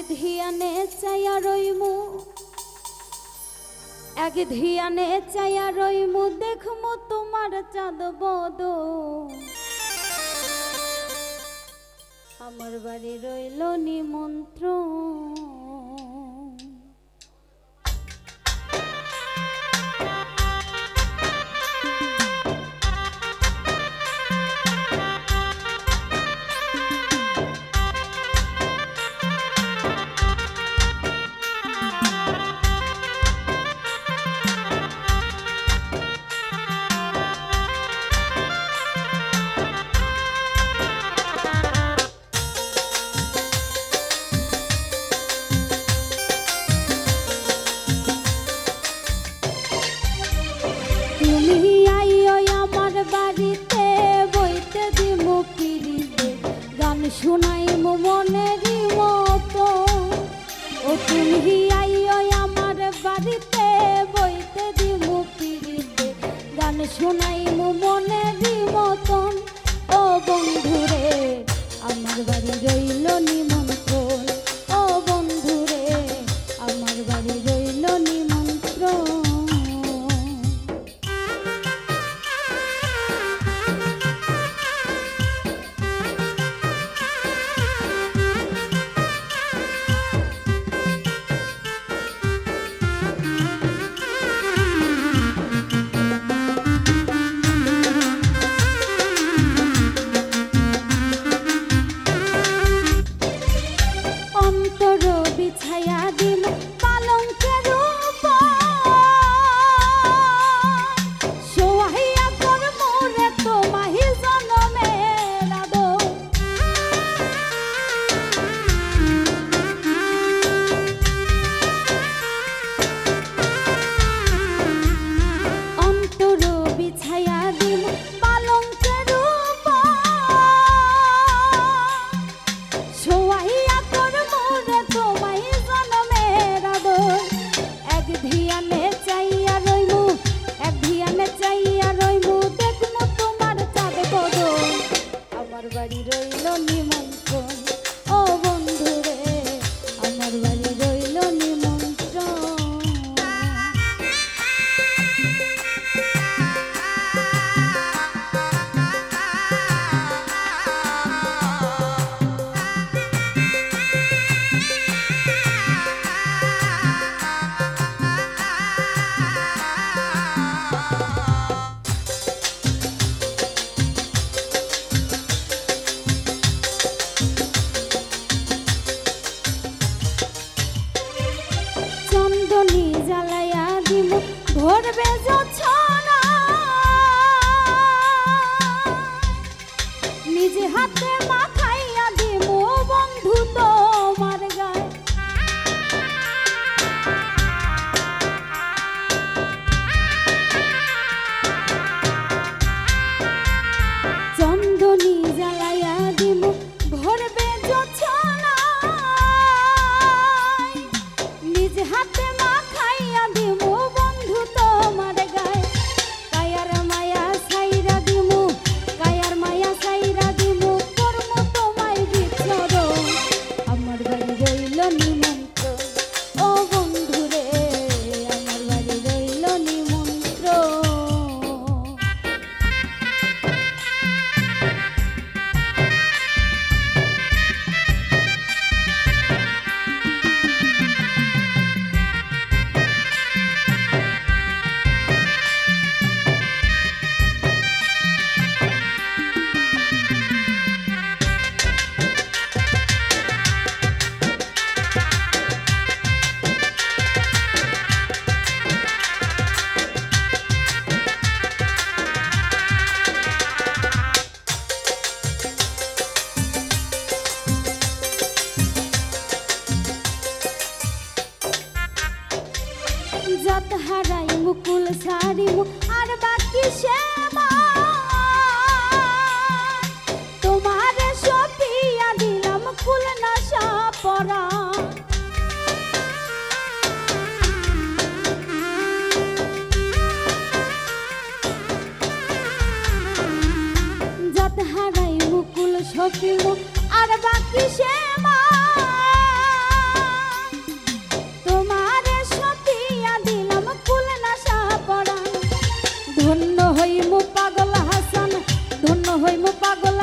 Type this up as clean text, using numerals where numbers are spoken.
ধিয়ানে চাইয়া রইমু এক ধিয়ানে চাইয়া রইমু দেখমু তোমার চাঁদ বদন আমার বাড়ি রইল নিমন্ত্রণ শুনাইমু মনেরই মতো ও তুমি আইও আমার বাড়িতে বইতে দিমু পিড়িতে গান শুনাইমু মনেরই মতন ও বন্ধুরে আমার বাড়ি রইল নিমন্ত্রণ ও বন্ধুরে আমার বাড়ি রইল নিমন্ত্রণ বাড়ি রইল নিমন্ত্রণ ও বন্ধুরে আমার বাড়ি রইল নিমন্ত্রণ জ্বালাইয়া দিব ধরবে জোছনা নিজে হাতে মাখাইয়া দিব বন্ধু তোমার গায়ে চন্দনী জ্বালাইয়া দিব ধরবে জোছনা নিজে হাতে যত হারাই মুকুল সারিমু আর বাকি সেবা তোমার সপিয়া দিলাম কুল নাশা পরা যত হারাই মুকুল সপিমু আর বাকি সেবা হইমু পাগল